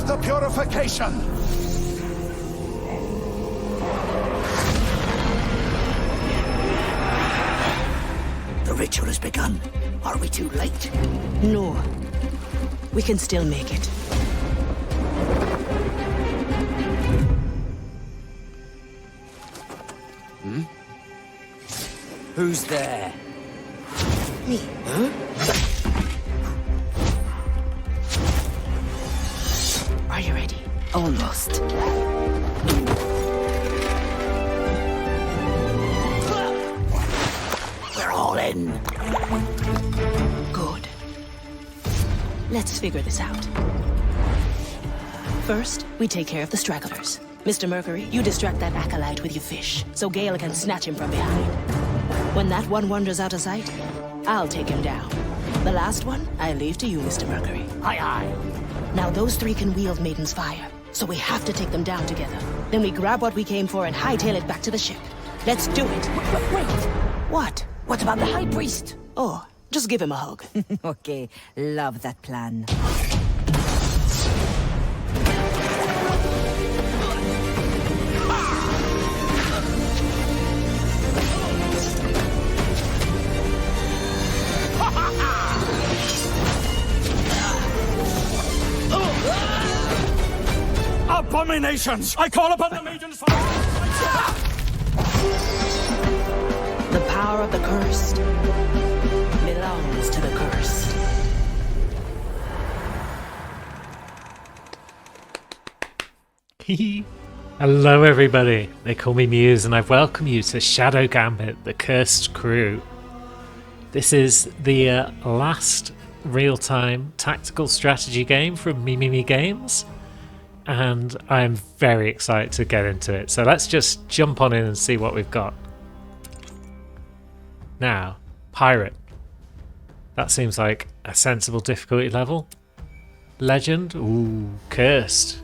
the purification! The ritual has begun. Are we too late? No. We can still make it. Who's there? Me. Huh? Are you ready? Almost. We're all in. Good. Let's figure this out. First, we take care of the stragglers. Mr. Mercury, you distract that acolyte with your fish, so Gale can snatch him from behind. When that one wanders out of sight, I'll take him down. The last one, I leave to you, Mr. Mercury. Aye, aye. Now those three can wield Maiden's Fire, so we have to take them down together. Then we grab what we came for and hightail it back to the ship. Let's do it. Wait. What? What about the High Priest? Oh, just give him a hug. Okay, love that plan. Abominations! I call upon the Maiden's Fire! The power of the cursed belongs to the cursed. Hello everybody, they call me Muse and I welcome you to Shadow Gambit, the Cursed Crew. This is the last real-time tactical strategy game from Mimimi Games, and I'm very excited to get into it. So let's just jump on in and see what we've got. Now, Pirate. That seems like a sensible difficulty level. Legend, ooh, Cursed.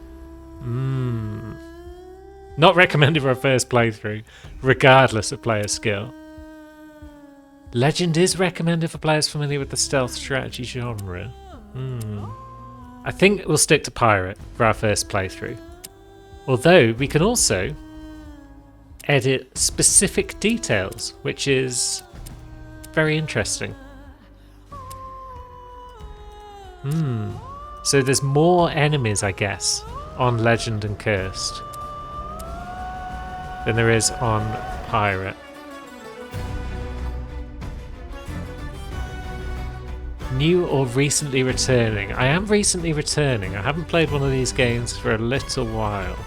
Not recommended for a first playthrough, regardless of player skill. Legend is recommended for players familiar with the stealth strategy genre. I think we'll stick to Pirate for our first playthrough. Although we can also edit specific details, which is very interesting. So there's more enemies, I guess, on Legend and Cursed than there is on Pirate. New or recently returning? I am recently returning. I haven't played one of these games for a little while.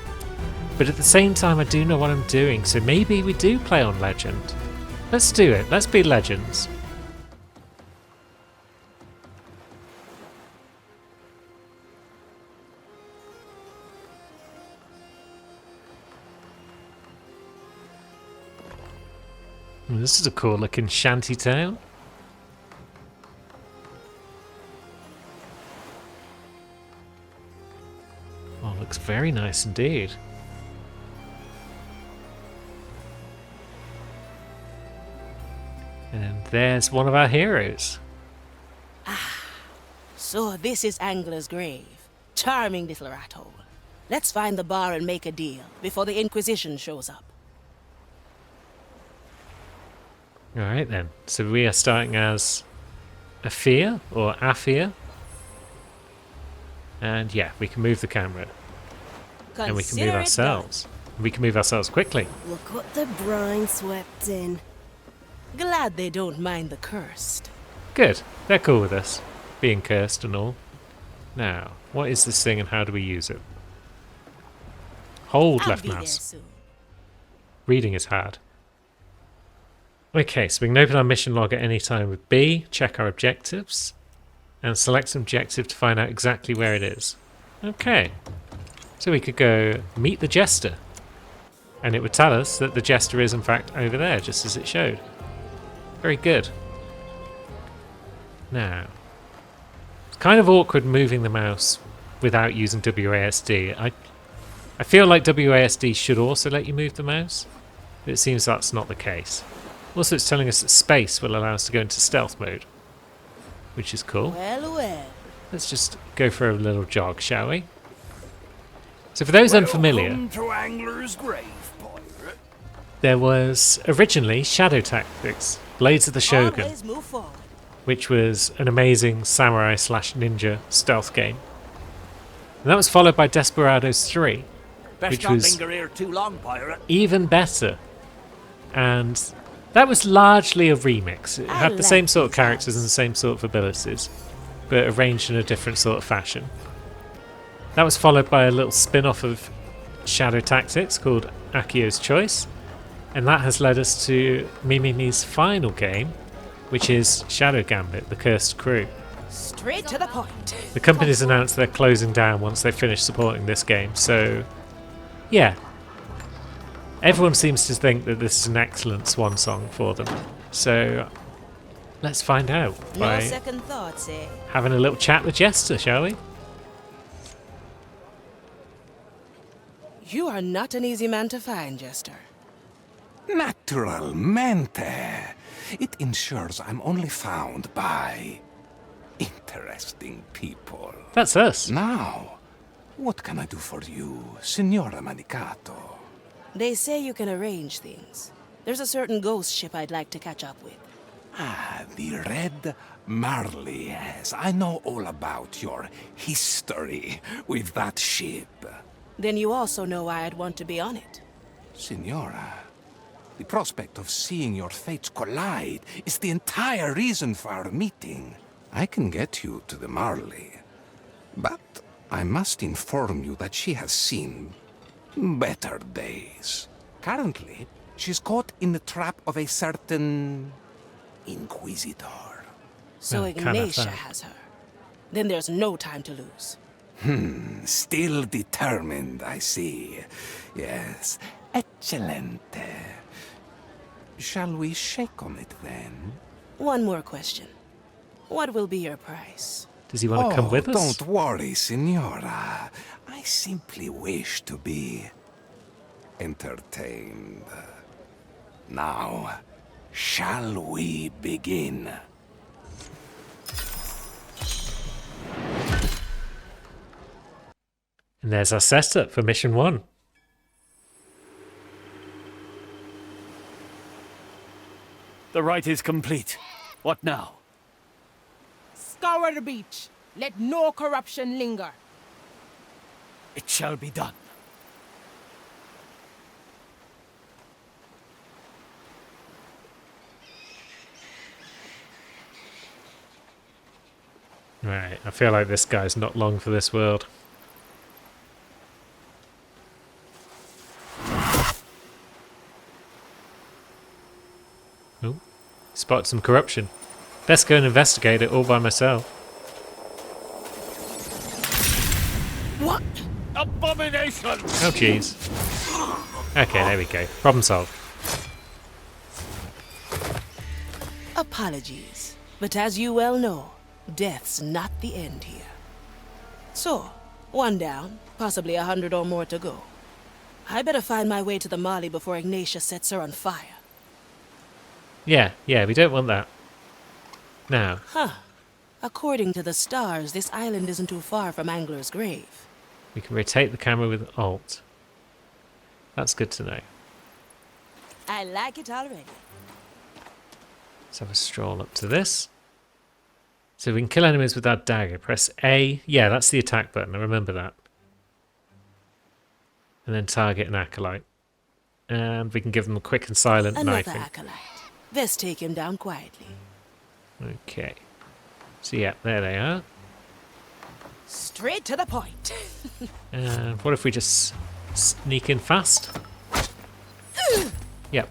But at the same time, I do know what I'm doing, so maybe we do play on Legend. Let's do it. Let's be Legends. This is a cool looking shanty town. Oh, looks very nice indeed. And there's one of our heroes. So this is Angler's Grave. Charming little rat hole. Let's find the bar and make a deal before the Inquisition shows up. Alright then, so we are starting as Afia, or Afia. And yeah, we can move the camera. And we can move ourselves. We can move ourselves quickly. Look what the brine swept in. Glad they don't mind the cursed. Good, they're cool with us, being cursed and all. Now, what is this thing and how do we use it? Hold I'll left be there mouse. soon. Reading is hard. Okay, so we can open our mission log at any time with B, check our objectives, and select an objective to find out exactly where it is. Okay, so we could go meet the Jester, and it would tell us that the Jester is in fact over there, just as it showed. Very good. Now, it's kind of awkward moving the mouse without using WASD. I feel like WASD should also let you move the mouse, but it seems that's not the case. Also, it's telling us that space will allow us to go into stealth mode, which is cool. Well, well. Let's just go for a little jog, shall we? So for those unfamiliar, Welcome to Angler's Grave, pirate. there was originally Shadow Tactics, Blades of the Shogun, Always move forward. which was an amazing samurai slash ninja stealth game. And that was followed by Desperados 3, Best which not was linger here too long, pirate. even better. And that was largely a remix. It had the same sort of characters and the same sort of abilities, but arranged in a different sort of fashion. That was followed by a little spin-off of Shadow Tactics called Akio's Choice, and that has led us to Mimimi's final game, which is Shadow Gambit, The Cursed Crew. Straight to the point. The company's announced they're closing down once they finish supporting this game, so yeah. Everyone seems to think that this is an excellent swan song for them. So let's find out No by second thoughts, eh? having a little chat with Jester, shall we? You are not an easy man to find, Jester. Naturalmente. It ensures I'm only found by interesting people. That's us. Now, what can I do for you, Signora Manicato? They say you can arrange things. There's a certain ghost ship I'd like to catch up with. Ah, the Red Marley, yes. I know all about your history with that ship. Then you also know why I'd want to be on it. Signora, the prospect of seeing your fates collide is the entire reason for our meeting. I can get you to the Marley, but I must inform you that she has seen better days. Currently, she's caught in the trap of a certain Inquisitor. So Yeah, kinda Ignatia fair. has her. Then there's no time to lose. Still determined, I see. Yes, excellente. Shall we shake on it then? One more question. What will be your price? Does he want to come with us? Don't worry, Signora. I simply wish to be entertained. Now, shall we begin? And there's our setup for mission 1. The rite is complete. What now? Scour the beach. Let no corruption linger. It shall be done. Right, I feel like this guy's not long for this world. Oh, spotted some corruption. Best go and investigate it all by myself. What? Abomination! Oh jeez. Okay, there we go. Problem solved. Apologies. But as you well know, death's not the end here. So, one down, possibly 100 or more to go. I better find my way to the Marley before Ignatia sets her on fire. Yeah, we don't want that. Now, According to the stars, this island isn't too far from Angler's Grave. we can rotate the camera with Alt. That's good to know. I like it already. Let's have a stroll up to this. So we can kill enemies with our dagger. Press A. Yeah, that's the attack button. I remember that. And then target an acolyte. And we can give them a quick and silent Another knifing. acolyte. Best take him down quietly. Okay. So yeah, there they are. Straight to the point. And what if we just sneak in fast? Yep.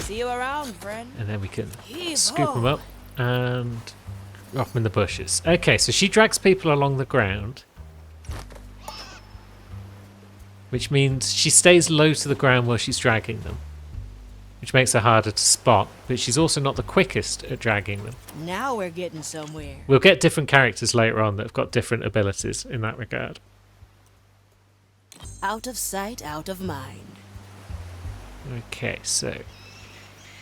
See you around, friend. And then we can Heave scoop them ho. up and drop them in the bushes. Okay, so she drags people along the ground. Which means she stays low to the ground while she's dragging them. Which makes her harder to spot, but she's also not the quickest at dragging them. Now we're getting somewhere. We'll get different characters later on that have got different abilities in that regard. Out of sight, out of mind. Okay, so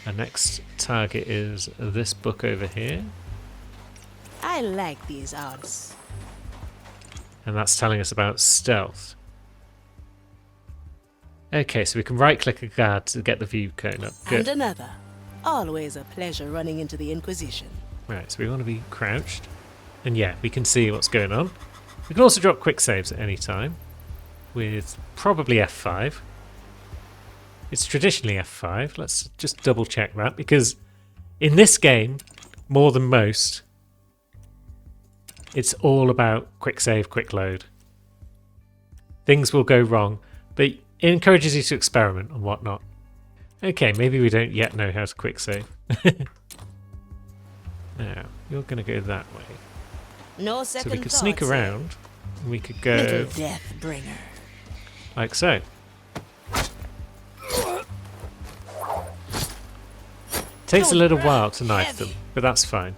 our next target is this book over here. I like these odds. And that's telling us about stealth. Okay, so we can right-click a guard to get the view cone up. Good. And another. Always a pleasure running into the Inquisition. Right, so we want to be crouched. And yeah, we can see what's going on. We can also drop quick saves at any time with probably F5. It's traditionally F5. Let's just double check that, because in this game, more than most, it's all about quick save, quick load. Things will go wrong, but it encourages you to experiment and whatnot. Okay, maybe we don't yet know how to quick save. Now, you're going to go that way. No So second we could sneak thoughts, eh? around, and we could go Little death bringer. like so. Takes a little while to knife them, but that's fine.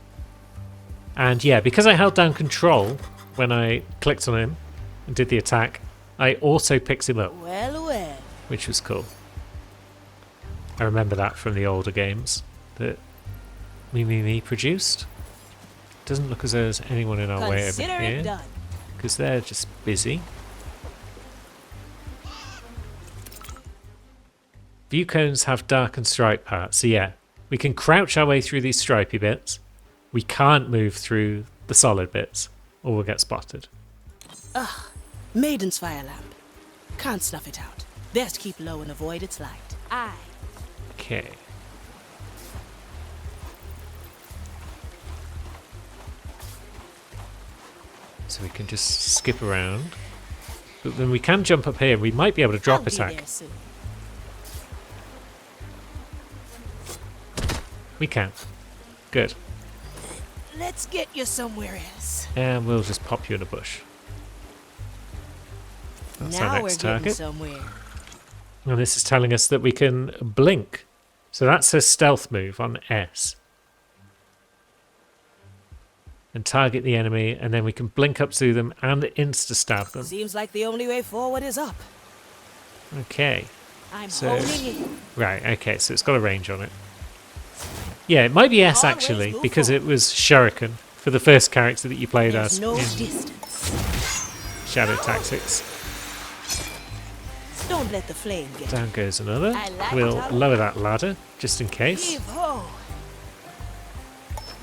And yeah, because I held down control when I clicked on him and did the attack, I also picked him up, Well, well. which was cool. I remember that from the older games that Me produced. Doesn't look as though there's anyone in our way over Consider it here, done. because they're just busy. View cones have dark and stripe parts, so yeah, we can crouch our way through these stripy bits. We can't move through the solid bits, or we'll get spotted. Maiden's fire lamp. Can't snuff it out. Best keep low and avoid its light. Aye. Okay. So we can just skip around. But then we can jump up here. We might be able to drop I'll be attack. there soon. We can. Good. Let's get you somewhere else. And we'll just pop you in a bush. That's our Now we're next getting target. somewhere. And this is telling us that we can blink. So that's a stealth move on S. And target the enemy, and then we can blink up to them and insta-stab them. Seems like the only way forward is up. Okay. I'm So- holding in. Right, okay, so it's got a range on it. Yeah, it might be S Always actually, move because forward. it was Shuriken for the first character that you played There's as no in distance. Shadow Tactics. Don't let the flame get Down goes another. I like We'll it. lower that ladder, just in case. Heave ho!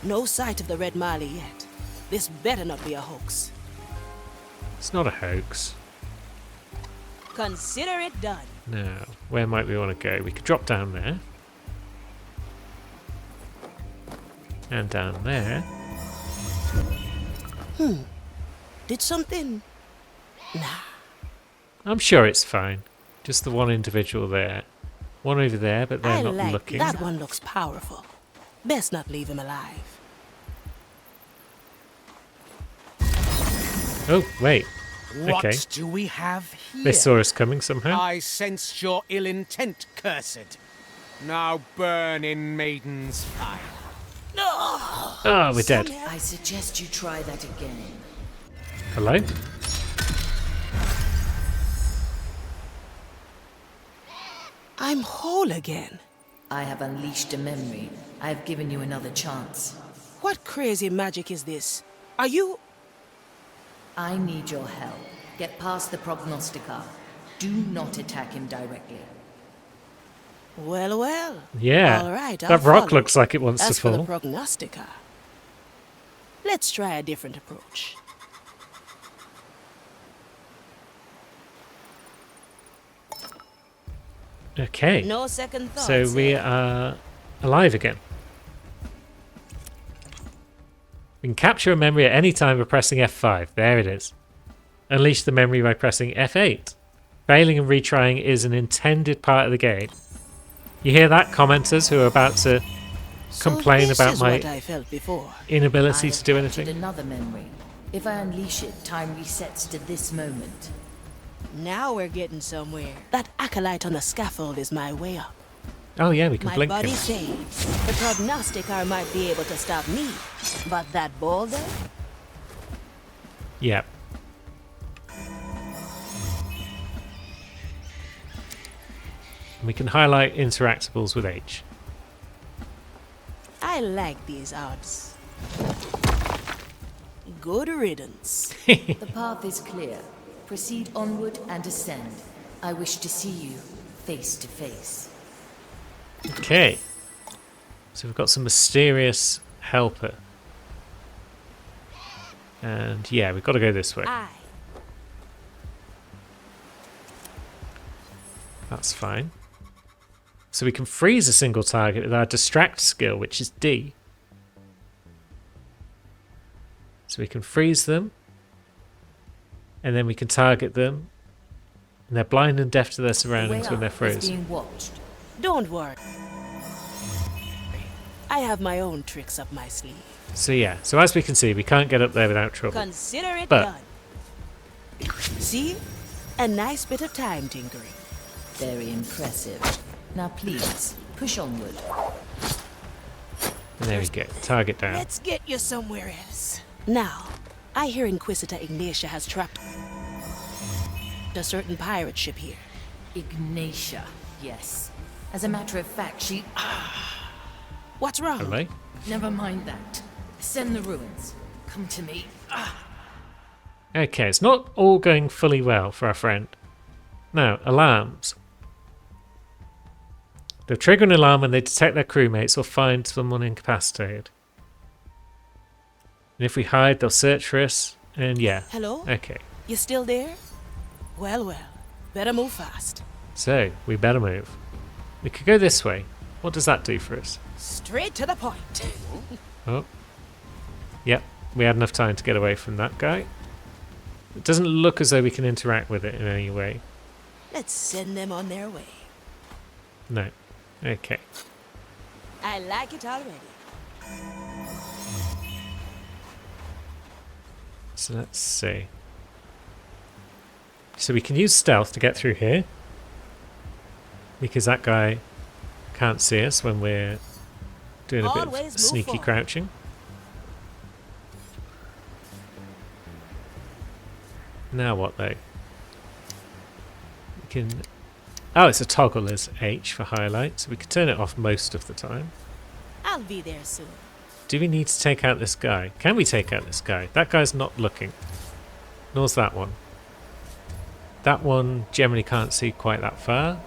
No sight of the Red Marley yet. This better not be a hoax. It's not a hoax. Consider it done. Now, where might we want to go? We could drop down there. And down there. Did something? Nah. I'm sure it's fine. Just the one individual there. One over there, but they're I not like looking. that one. Looks powerful. Best not leave him alive. Oh, wait. What Okay. do we have here? They saw us coming somehow. I sensed your ill intent, cursed. Now burn in Maiden's fire. Oh, we're dead. I suggest you try that again. Hello? I'm whole again. I have unleashed a memory. I have given you another chance. What crazy magic is this? Are you... I need your help. Get past the prognostica. Do not attack him directly. Well, well. Yeah. All right, that I'll rock follow. looks like it wants As to for the fall. prognostica, let's try a different approach. Okay. No second thoughts. So we eh? are alive again. We can capture a memory at any time by pressing F5. There it is. Unleash the memory by pressing F8. Failing and retrying is an intended part of the game. You hear that, commenters who are about to So complain this about is my what I felt before. inability I to do have captured anything? another memory. If I unleash it, time resets to this moment. Now we're getting somewhere. That acolyte on the scaffold is my way up. Oh yeah, we can My blink body him. saves. The prognosticar might be able to stop me, but that boulder? Yeah. We can highlight interactables with H. I like these odds. Good riddance. The path is clear. Proceed onward and ascend. I wish to see you face to face. Okay. So we've got some mysterious helper. And yeah, we've got to go this way. Aye. That's fine. So we can freeze a single target with our distract skill, which is D. So we can freeze them. And then we can target them. And they're blind and deaf to their surroundings when they're frozen. Being watched. Don't worry. I have my own tricks up my sleeve. So yeah, so as we can see, we can't get up there without trouble. Consider it But- done. See? A nice bit of time tinkering. Very impressive. Now please, push onward. And there we go, target down. Let's get you somewhere else. Now, I hear Inquisitor Ignatia has trapped a certain pirate ship here. Ignatia, yes. As a matter of fact, she... What's wrong? Hello? Never mind that. Ascend the ruins. Come to me. Okay, it's not all going fully well for our friend. Now, alarms. They'll trigger an alarm when they detect their crewmates or find someone incapacitated. And if we hide, they'll search for us. And yeah. Hello? Okay. You still there? Well, well. Better move fast. So, we better move. We could go this way. What does that do for us? Straight to the point. Oh. Yep, we had enough time to get away from that guy. It doesn't look as though we can interact with it in any way. Let's send them on their way. No. Okay. I like it already. So let's see. So we can use stealth to get through here. Because that guy can't see us when we're doing a bit Always of move sneaky forward. crouching. Now what though? We can... Oh, it's a toggle as H for highlight, so we can turn it off most of the time. I'll be there soon. Do we need to take out this guy? Can we take out this guy? That guy's not looking. Nor's that one. That one generally can't see quite that far.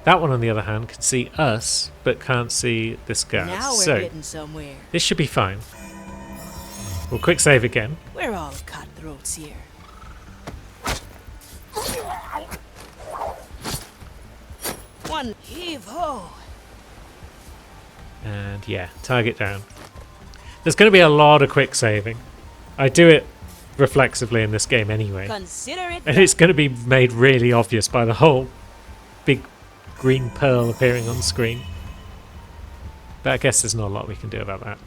That one, on the other hand, can see us, but can't see this guy. Now we're So, getting somewhere. this should be fine. We'll quick save again. We're all cutthroats here. One heave ho. And yeah, target down. There's going to be a lot of quick saving. I do it reflexively in this game anyway. Consider it And it's going to be made really obvious by the whole big green pearl appearing on screen. But I guess there's not a lot we can do about that.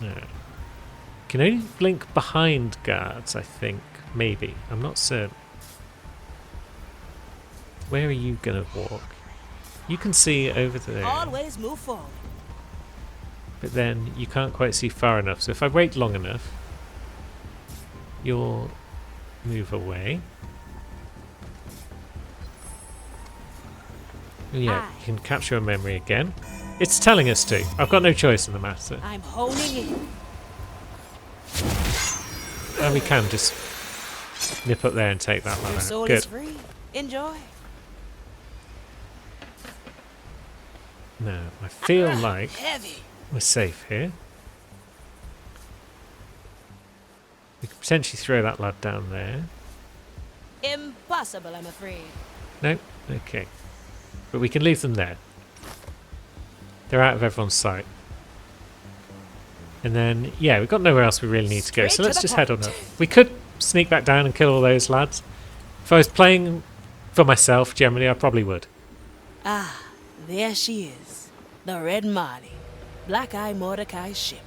No. Can only blink behind guards, I think. Maybe. I'm not certain. Where are you going to walk? You can see over there. always move forward. But then you can't quite see far enough. So if I wait long enough, you'll move away. Yeah, you can capture a memory again. It's telling us to. I've got no choice in the matter. I'm honing in. And we can just nip up there and take that one Your out. soul Good. is free. Enjoy. Now, I feel like Heavy. we're safe here. We could potentially throw that lad down there. Impossible, I'm afraid. No? Okay. But we can leave them there. They're out of everyone's sight. And then, yeah, we've got nowhere else we really need to go, Straight so to let's the just head on point. up. We could sneak back down and kill all those lads. If I was playing for myself, generally, I probably would. Ah, there she is. The Red Marley. Black Eye Mordecai's ship.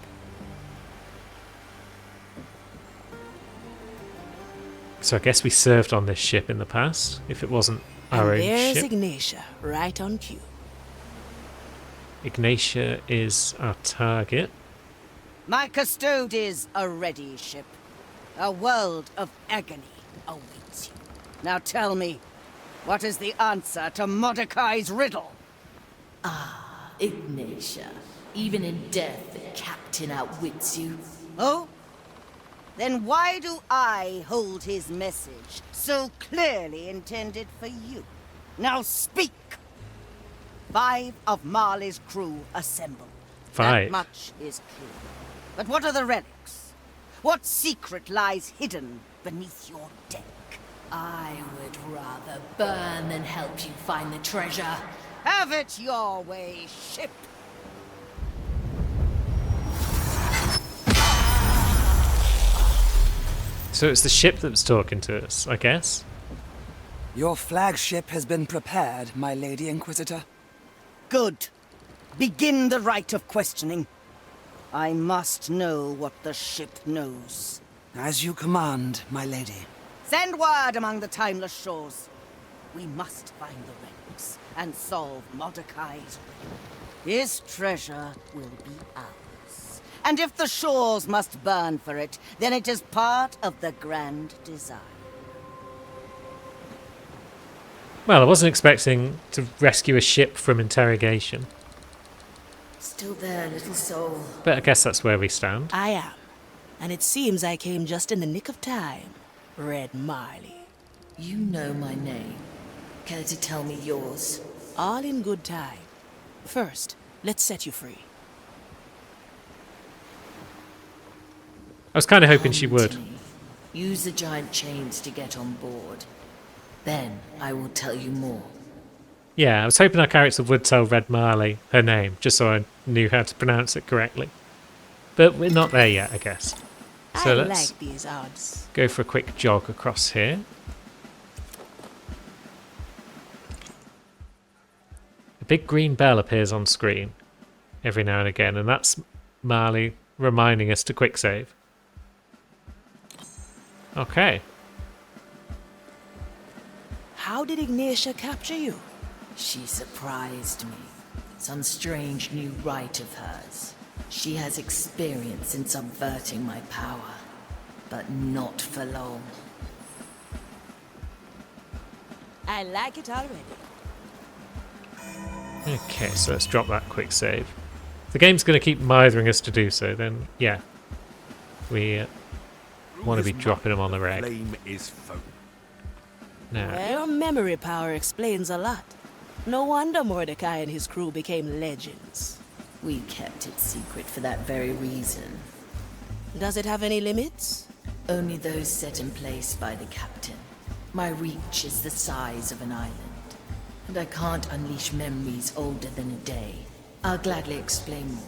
So I guess we served on this ship in the past, if it wasn't our And own there's ship. Ignatia, right on cue. Ignatia is our target. My custode is a ready ship. A world of agony awaits you. Now tell me, what is the answer to Mordecai's riddle? Ignatia. Even in death, the captain outwits you. Oh? Then why do I hold his message, so clearly intended for you? Now speak! 5 of Marley's crew assemble. 5. That much is clear. But what are the relics? What secret lies hidden beneath your deck? I would rather burn than help you find the treasure. Have it your way, ship! So it's the ship that was talking to us, I guess. Your flagship has been prepared, my Lady Inquisitor. Good. Begin the rite of questioning. I must know what the ship knows. As you command, my lady. Send word among the timeless shores. We must find the relics and solve Mordecai's riddle. His treasure will be ours. And if the shores must burn for it, then it is part of the grand design. Well, I wasn't expecting to rescue a ship from interrogation, Still there, little soul. but I guess that's where we stand. I am. And it seems I came just in the nick of time. Red Marley. You know my name. Care to tell me yours? All in good time. First, let's set you free. I was kind of hoping Come she to would. me. Use the giant chains to get on board. Then I will tell you more. Yeah, I was hoping our character would tell Red Marley her name, just so I knew how to pronounce it correctly. But we're not there yet, I guess. So I let's like these odds. go for a quick jog across here. A big green bell appears on screen every now and again, and that's Marley reminding us to quick save. Okay. How did Ignatia capture you? She surprised me. Some strange new rite of hers. She has experience in subverting my power, but not for long. I like it already. Okay, so let's drop that quick save. If the game's going to keep mithering us to do so, then yeah. We want to be dropping them on the reg. Flame is foe. Now, Your memory power explains a lot. No wonder Mordecai and his crew became legends. We kept it secret for that very reason. Does it have any limits? Only those set in place by the captain. My reach is the size of an island, and I can't unleash memories older than a day. I'll gladly explain more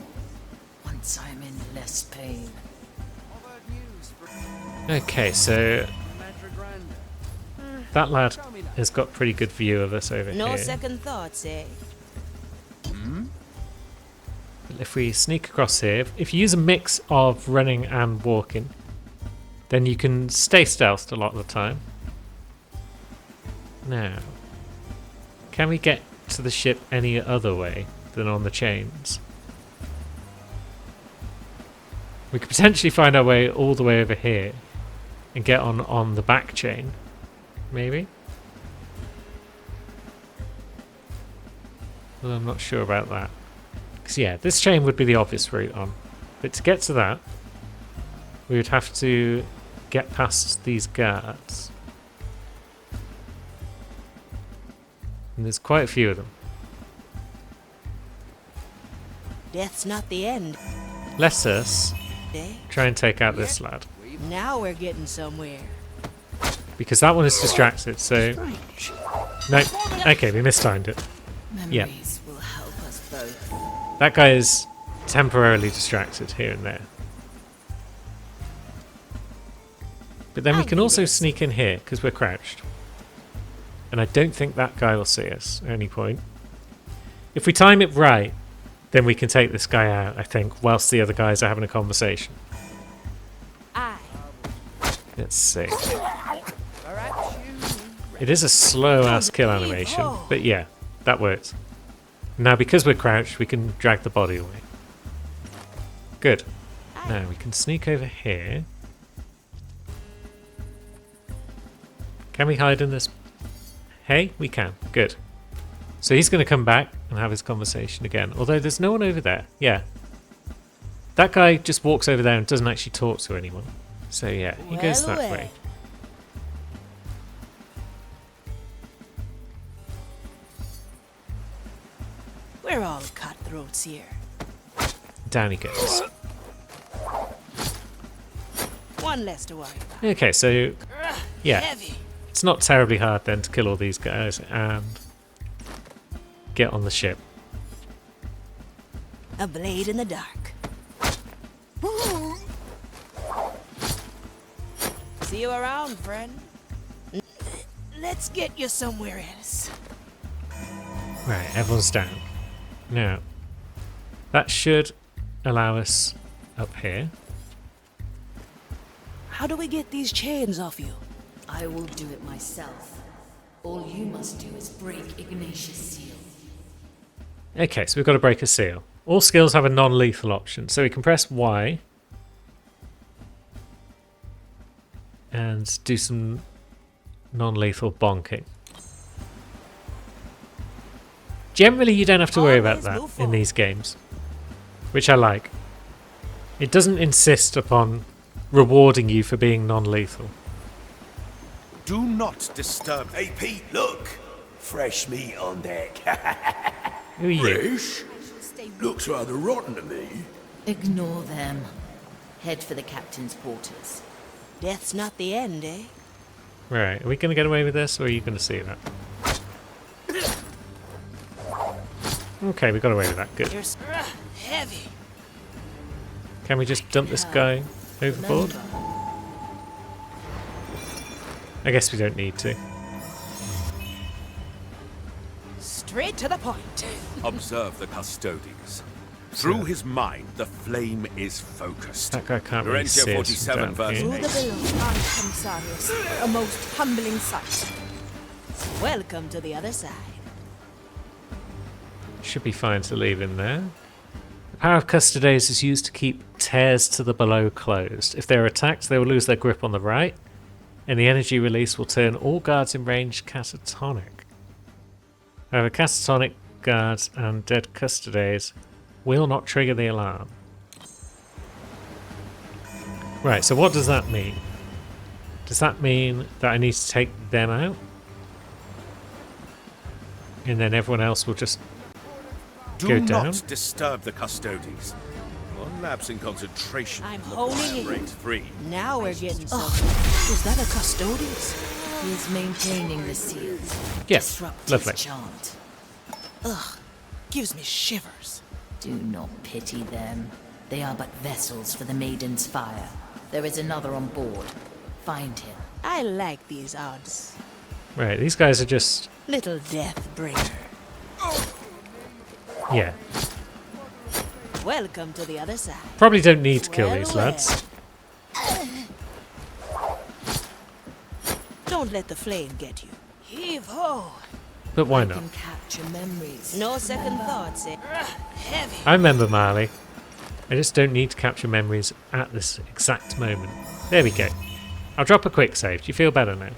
once I'm in less pain. okay, so that lad has got pretty good view of us over No here. second thoughts, eh? If we sneak across here, if you use a mix of running and walking, then you can stay stealthed a lot of the time. Now, can we get to the ship any other way than on the chains? We could potentially find our way all the way over here and get on the back chain, maybe? Well, I'm not sure about that. Because yeah, this chain would be the obvious route on. But to get to that, we would have to get past these guards. And there's quite a few of them. Death's not the end, Let us eh? try and take out this lad. Now we're getting somewhere. Because that one is distracted, so... No, okay, we mistimed it. Memories will help us both. That guy is temporarily distracted here and there. But then we can also sneak in here, because we're crouched. And I don't think that guy will see us at any point. If we time it right, then we can take this guy out, I think, whilst the other guys are having a conversation. Let's see. It is a slow-ass kill animation, but yeah, that works. Now, because we're crouched, we can drag the body away. Good. Now, we can sneak over here. Can we hide in this? Hey, we can. Good. So he's going to come back and have his conversation again. Although there's no one over there. Yeah. That guy just walks over there and doesn't actually talk to anyone. So yeah, he goes that way. We're all cutthroats here. Down he goes. One less to worry about. Okay, so yeah, Heavy. it's not terribly hard then to kill all these guys and get on the ship. A blade in the dark. See you around, friend. Let's get you somewhere else. Right, everyone's down. Now, that should allow us up here. How do we get these chains off you? I will do it myself. All you must do is break Ignatius' seal. Okay, so we've got to break a seal. All skills have a non-lethal option, so we can press Y and do some non-lethal bonking. Generally, you don't have to worry about that in these games, which I like. It doesn't insist upon rewarding you for being non-lethal. Do not disturb. Hey, Pete, look! Fresh meat on deck. Who are you? Fresh? Looks rather rotten to me. Ignore them. Head for the captain's quarters. Death's not the end, eh? Right, are we going to get away with this, or are you going to see that? Okay, we got away with that. Good. You're heavy. Can we just dump this guy overboard? I guess we don't need to. Straight to the point. Observe the custodians. Through his mind, the flame is focused. That guy can't really see Laurentio us 47 down verse here. 8. Commissarius, a most humbling sight. Welcome to the other side. Should be fine to leave in there. The power of Custodes is used to keep tears to the below closed. If they're attacked, they will lose their grip on the right, and the energy release will turn all guards in range catatonic. However, catatonic guards and dead Custodes will not trigger the alarm. Right, so what does that mean? Does that mean that I need to take them out? And then everyone else will just go Do down? not disturb the custodians. One lapse in concentration. I'm the honing fire it. breaks free. Now we're getting somewhere. Is that a custodians? He is maintaining the seal. Yeah, Disrupt lovely. his chant. Ugh, gives me shivers. Do not pity them. They are but vessels for the maiden's fire. There is another on board. Find him. I like these odds. Right, these guys are just... Little death bringer. yeah. Welcome to the other side. Probably don't need to kill Well, these well. lads. Don't let the flame get you. Heave ho. But why I not? can capture memories. No second thoughts, eh? Heavy. I remember Marley. I just don't need to capture memories at this exact moment. There we go. I'll drop a quick save. Do you feel better now?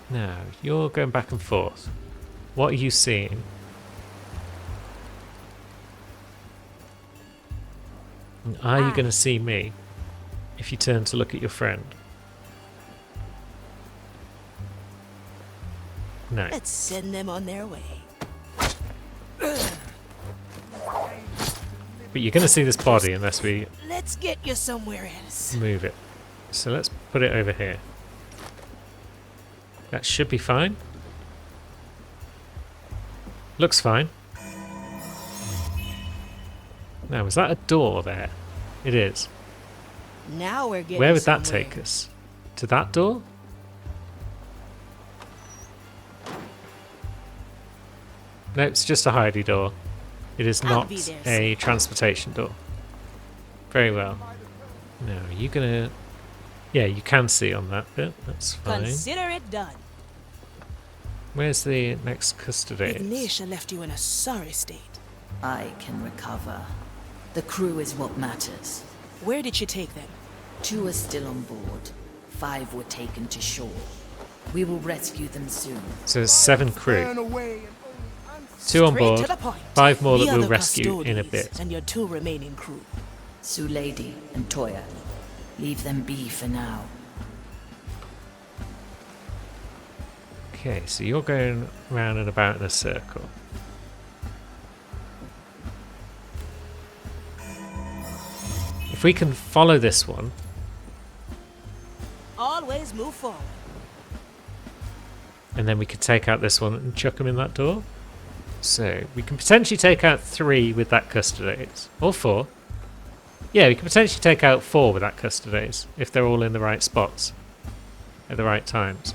Now, you're going back and forth. What are you seeing? And are you going to see me if you turn to look at your friend? No. Let's send them on their way. But you're going to see this body unless we Let's get you somewhere else. move it. So let's put it over here. That should be fine. Looks fine. Now, is that a door there? It is. Now we're getting Where would that somewhere. take us? To that door? No, it's just a hidey door. It is I'll not be there a transportation door. Very well. Now, are you gonna... Yeah, you can see on that bit. That's fine. Consider it done. Where's the next custody? Ignatia left you in a sorry state. I can recover. The crew is what matters. Where did she take them? 2 are still on board. 5 were taken to shore. We will rescue them soon. So there's 7 crew. 2 on Straight board, to the point. 5 more The that we'll other rescue in a custodies bit. And your 2 remaining crew. Sue Lady and Toya. Leave them be for now. Okay, so you're going round and about in a circle. If we can follow this one, Always move forward. and then we could take out this one and chuck them in that door. So we can potentially take out 3 with that Custodes, or 4. Yeah, we can potentially take out 4 with that Custodes if they're all in the right spots at the right times.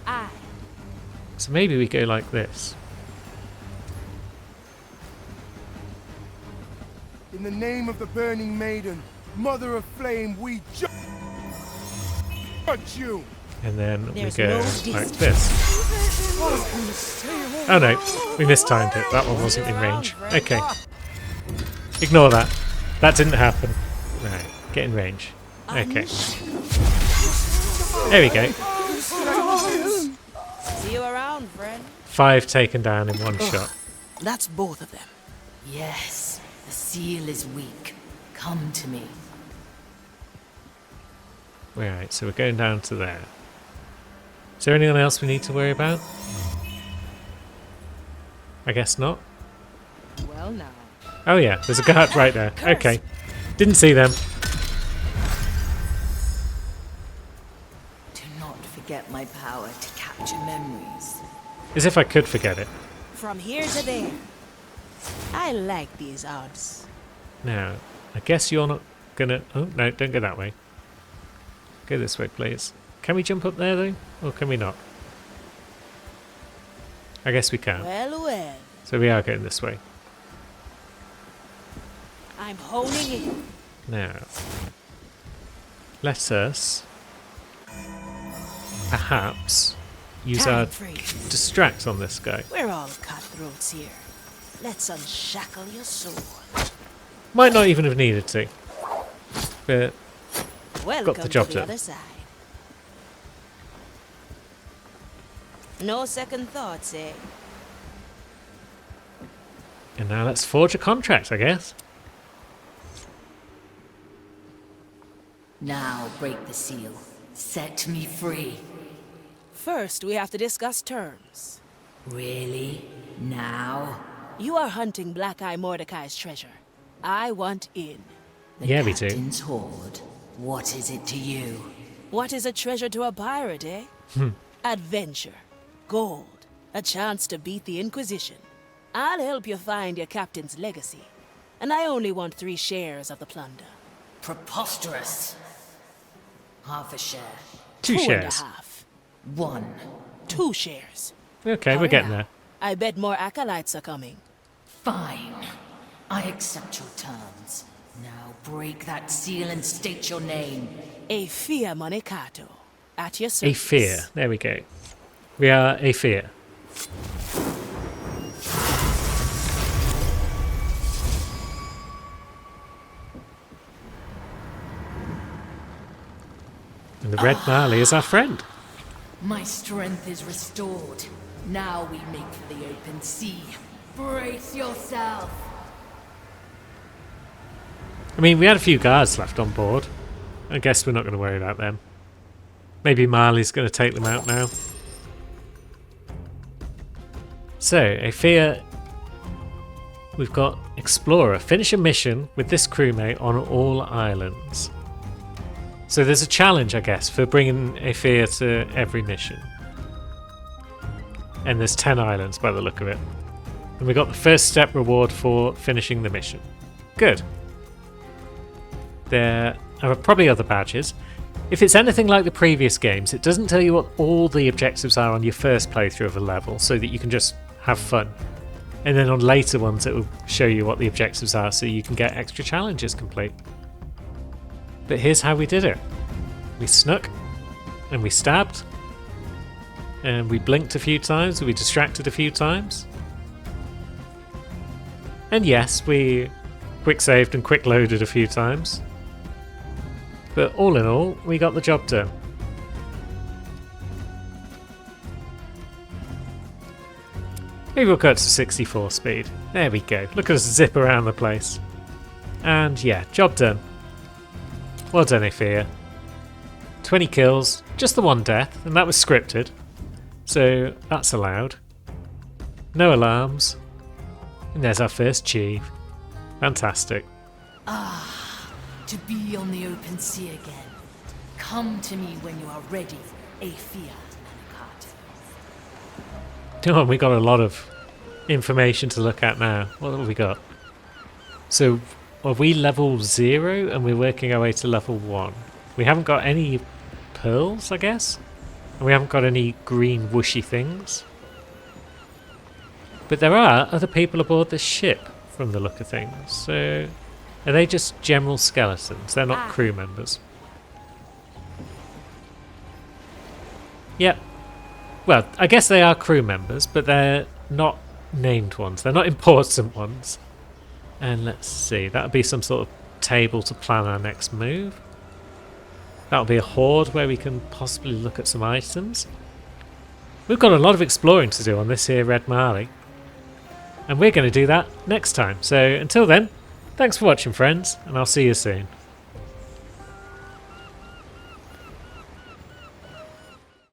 Aye. So maybe we go like this. In the name of the Burning Maiden, Mother of Flame, we judge you! And then There's we go no like distance. this. Oh no, we mistimed it. That one wasn't in range. Okay. Ignore that. That didn't happen. Right, get in range. Okay. There we go. See you around, friend. 5 taken down in one shot. That's both of them. Yes, the seal is weak. Come to me. Right, so we're going down to there. Is there anyone else we need to worry about? I guess not. Well now. Oh yeah, there's a guard right there. Okay. Didn't see them. Do not forget my power to capture memories. As if I could forget it. From here to there. I like these odds. Now, I guess you're not gonna... Oh, no, don't go that way. Go this way, please. Can we jump up there, though? Or can we not? I guess we can. Well, well. So we are going this way. I'm honing in. Now, let us perhaps use Time our freeze. distract on this guy. We're all cutthroats here. Let's unshackle your soul. Might not even have needed to. But Welcome got the job to the done. other side. No second thoughts, eh? And now let's forge a contract, I guess. Now break the seal. Set me free. First, we have to discuss terms. Really? Now? You are hunting Black Eye Mordecai's treasure. I want in. The Yeah, we do. captain's hoard. What is it to you? What is a treasure to a pirate, eh? Adventure. Gold. A chance to beat the Inquisition. I'll help you find your captain's legacy. And I only want 3 shares of the plunder. Preposterous. Half a share. 2 2.5. shares. 1. 2 shares. Okay, we're getting there. I bet more acolytes are coming. Fine. I accept your terms. Now break that seal and state your name. Aethea Monicato. At your A service. fear. There we go. We are a fear. And the Red Marley is our friend. My strength is restored. Now we make for the open sea. Brace yourself. I mean, we had a few guards left on board. I guess we're not going to worry about them. Maybe Marley's going to take them out now. So, Aethea, we've got Explorer. Finish a mission with this crewmate on all islands. So there's a challenge, I guess, for bringing Aethea to every mission. And there's 10 islands by the look of it. And we got the first step reward for finishing the mission. Good. There are probably other badges. If it's anything like the previous games, it doesn't tell you what all the objectives are on your first playthrough of a level, so that you can just have fun. And then on later ones it will show you what the objectives are, so you can get extra challenges complete. But here's how we did it. We snuck, and we stabbed, and we blinked a few times, and we distracted a few times. And yes, we quick saved and quick loaded a few times. But all in all, we got the job done. Maybe we'll cut to 64 speed. There we go. Look at us zip around the place. And yeah, job done. Well done, Aethia. 20 kills, just the one death, and that was scripted. So that's allowed. No alarms. And there's our first chief. Fantastic. To be on the open sea again. Come to me when you are ready, Aethia Manakate. Oh, we got a lot of information to look at now. What have we got? So, are we level 0 and we're working our way to level 1? We haven't got any pearls, I guess? And we haven't got any green whooshy things. But there are other people aboard this ship, from the look of things. So, are they just general skeletons? They're not crew members. Yep. Well, I guess they are crew members, but they're not named ones. They're not important ones. And let's see, that'll be some sort of table to plan our next move. That'll be a hoard where we can possibly look at some items. We've got a lot of exploring to do on this here Red Marley. And we're going to do that next time. So until then, thanks for watching, friends, and I'll see you soon.